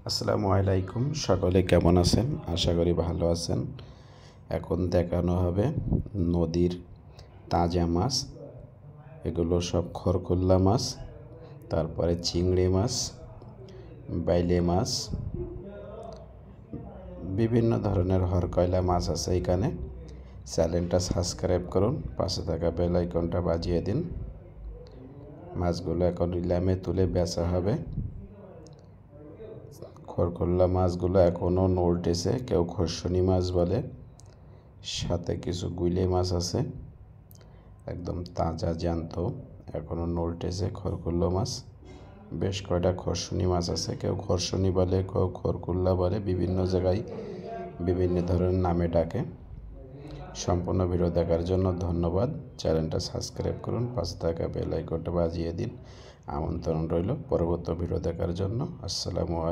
আসসালামু আলাইকুম, সকলে কেমন আছেন? আশা করি ভালো আছেন। এখন দেখানো হবে নদীর তাজা মাছ। এগুলো সব খরকুল্লা মাছ, তারপরে চিংড়ি মাছ, বাইলে মাছ, বিভিন্ন ধরনের হরকয়লা মাছ আছে এখানে। চ্যানেলটা সাবস্ক্রাইব করুন, পাশে থাকা বেল আইকনটা বাজিয়ে দিন। মাছগুলো এখন নিলামে তুলে বেচা হবে। খরকুল্লা মাছগুলো এখনও নড়তেছে, কেউ খরশনি মাছ বলে। সাথে কিছু গুইলে মাছ আছে, একদম তাজা জ্যান্ত, এখনও নড়তেছে খরকুল্লা মাছ। বেশ কয়টা খরশনি মাছ আছে, কেউ খরশনি বলে, কেউ খরকুল্লা বলে, বিভিন্ন জায়গায় বিভিন্ন ধরনের নামে ডাকে। সম্পূর্ণ ভিডিও দেখার জন্য ধন্যবাদ। চ্যানেলটা সাবস্ক্রাইব করুন, পাশে থাকা বেল আইকনটা বাজিয়ে দিন। আমন্ত্রণ রইল পরবর্তী ভিডিও দেখার জন্য। আসসালামু আলাইকুম।